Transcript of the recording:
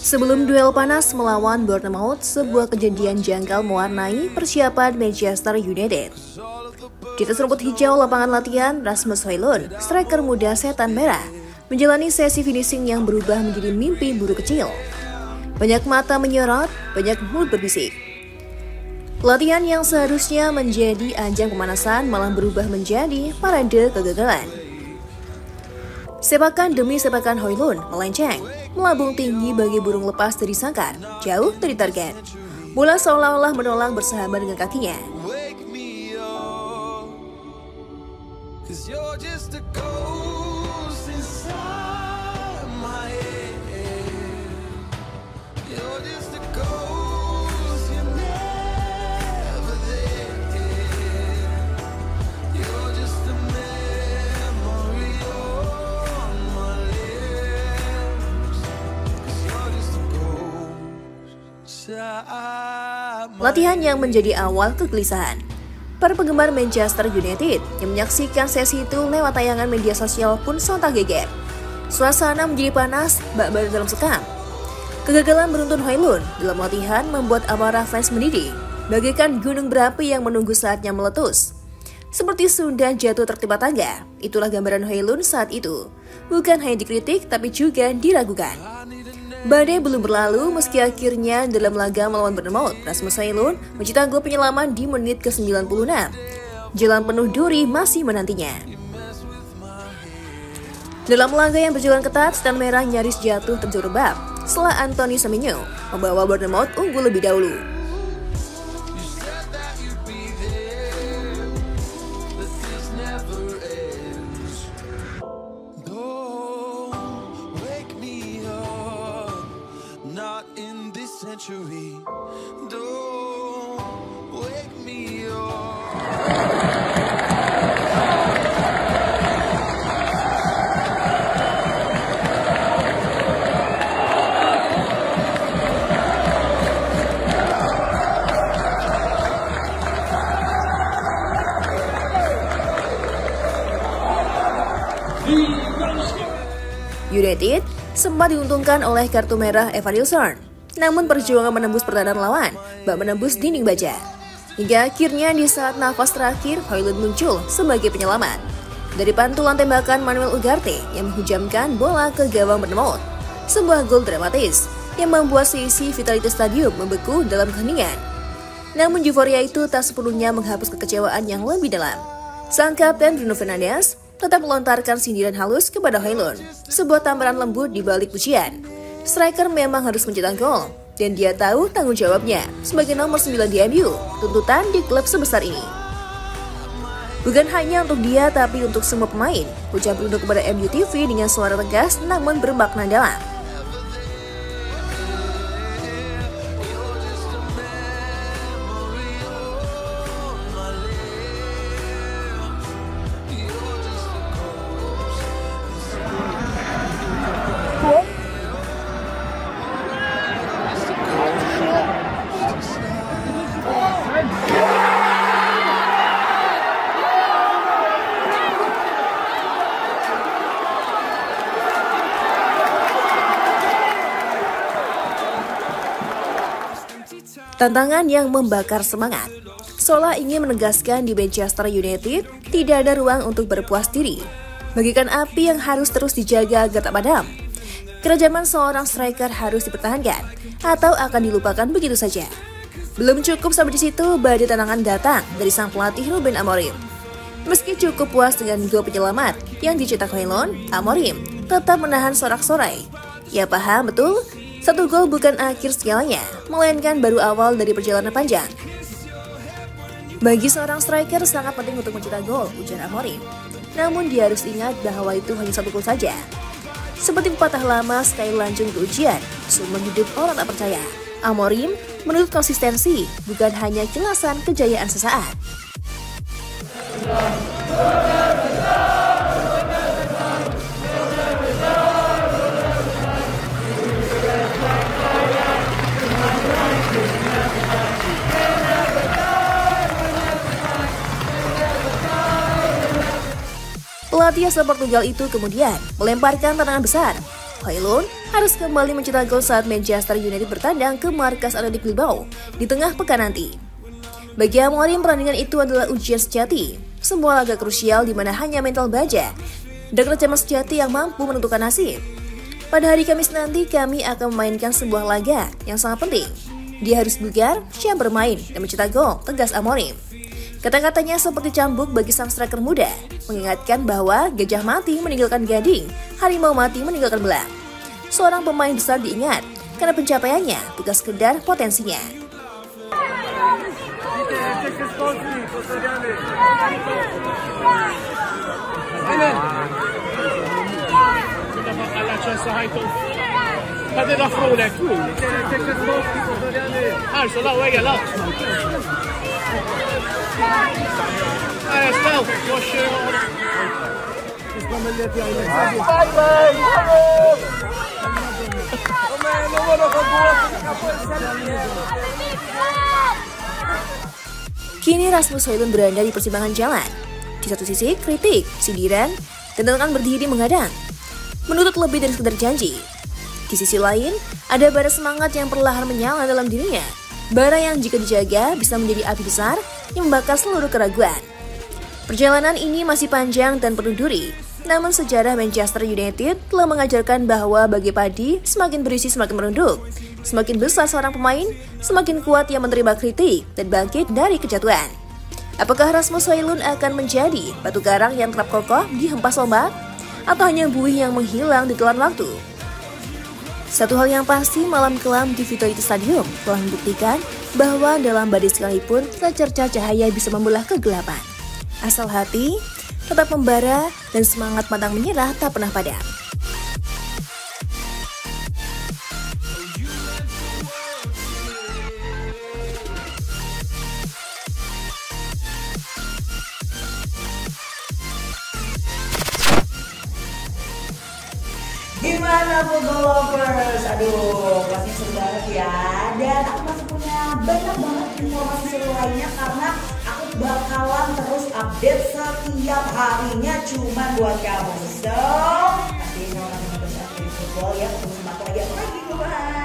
Sebelum duel panas melawan Bournemouth, sebuah kejadian janggal mewarnai persiapan Manchester United. Di atas rumput hijau lapangan latihan, Rasmus Højlund, striker muda setan merah, menjalani sesi finishing yang berubah menjadi mimpi buruk kecil. Banyak mata menyorot, banyak mulut berbisik. Latihan yang seharusnya menjadi ajang pemanasan malah berubah menjadi parade kegagalan. Sepakan demi sepakan Højlund melenceng, melambung tinggi bagi burung lepas dari sangkar, jauh dari target. Bola seolah-olah menolak bersahabat dengan kakinya. Latihan yang menjadi awal kegelisahan. Para penggemar Manchester United yang menyaksikan sesi itu lewat tayangan media sosial pun sontak geger. Suasana menjadi panas, bak baru dalam sekam. Kegagalan beruntun Højlund dalam latihan membuat amarah fans mendidih, bagaikan gunung berapi yang menunggu saatnya meletus. Seperti sudah jatuh tertimpa tangga, itulah gambaran Højlund saat itu. Bukan hanya dikritik, tapi juga diragukan. Badai belum berlalu meski akhirnya dalam laga melawan Bournemouth, Rasmus Højlund mencetak gol penyelaman di menit ke-96. Jalan penuh duri masih menantinya. Dalam laga yang berjalan ketat, setan merah nyaris jatuh terjun rebab setelah Anthony Semenyo membawa Bournemouth unggul lebih dahulu. Not in this century. Don't wake me up. United sempat diuntungkan oleh kartu merah Evan Nilsson. Namun perjuangan menembus pertahanan lawan bak menembus dinding baja. Hingga akhirnya di saat nafas terakhir, Højlund muncul sebagai penyelamat. Dari pantulan tembakan Manuel Ugarte yang menghujamkan bola ke gawang Bournemouth. Sebuah gol dramatis yang membuat seisi vitalitas stadium membeku dalam keheningan. Namun euforia itu tak sepenuhnya menghapus kekecewaan yang lebih dalam. Sang kapten Bruno Fernandes tetap melontarkan sindiran halus kepada Højlund, sebuah tamparan lembut di balik pujian. Striker memang harus mencetak gol, dan dia tahu tanggung jawabnya sebagai nomor 9 di MU, tuntutan di klub sebesar ini. Bukan hanya untuk dia, tapi untuk semua pemain, ucap Bruno kepada MU TV dengan suara tegas namun bermakna dalam. Tantangan yang membakar semangat. Sola ingin menegaskan di Manchester United tidak ada ruang untuk berpuas diri. Bagikan api yang harus terus dijaga agar tak padam. Kerajaman seorang striker harus dipertahankan atau akan dilupakan begitu saja. Belum cukup sampai di situ, badai tantangan datang dari sang pelatih Ruben Amorim. Meski cukup puas dengan gol penyelamat yang dicetak Højlund, Amorim tetap menahan sorak-sorai. Ia paham betul, satu gol bukan akhir segalanya, melainkan baru awal dari perjalanan panjang. Bagi seorang striker sangat penting untuk mencetak gol, ujar Amorim. Namun dia harus ingat bahwa itu hanya satu gol saja. Seperti pepatah lama, sekali lanjung ke ujian, seumur hidup orang tak percaya. Amorim menuntut konsistensi, bukan hanya kilasan kejayaan sesaat. Pelatih asal Portugal itu kemudian melemparkan tendangan besar. Højlund harus kembali mencetak gol saat Manchester United bertandang ke markas Athletic Bilbao di tengah pekan nanti. Bagi Amorim, pertandingan itu adalah ujian sejati, sebuah laga krusial di mana hanya mental baja dan kerjasama sejati yang mampu menentukan nasib. Pada hari Kamis nanti kami akan memainkan sebuah laga yang sangat penting. Dia harus bugar, siap bermain, dan mencetak gol, tegas Amorim. Kata-katanya seperti cambuk bagi sang striker muda, mengingatkan bahwa gajah mati meninggalkan gading, harimau mati meninggalkan belang. Seorang pemain besar diingat karena pencapaiannya bukan sekedar potensinya. Kini Rasmus Højlund berada di persimpangan jalan. Di satu sisi kritik, sindiran, dan tantangan berdiri mengadang, menuntut lebih dari sekedar janji. Di sisi lain, ada bara semangat yang perlahan menyala dalam dirinya. Bara yang jika dijaga bisa menjadi api besar yang membakar seluruh keraguan. Perjalanan ini masih panjang dan penuh duri, namun sejarah Manchester United telah mengajarkan bahwa bagi padi semakin berisi semakin merunduk. Semakin besar seorang pemain, semakin kuat ia menerima kritik dan bangkit dari kejatuhan. Apakah Rasmus Højlund akan menjadi batu karang yang tetap kokoh di hempas ombak? Atau hanya buih yang menghilang di telan waktu? Satu hal yang pasti, malam kelam di Vitality Stadium telah membuktikan bahwa dalam badai sekalipun secercah cahaya bisa membelah kegelapan. Asal hati tetap membara dan semangat pantang menyerah tak pernah padam. Gimana football lovers? Aduh, pasti seru banget ya. Dan aku masih punya banyak banget informasi seru lainnya karena aku bakalan terus update setiap harinya cuma buat kamu. So, pasti sama teman-teman football ya. Ketemu sama aku lagi. Bye.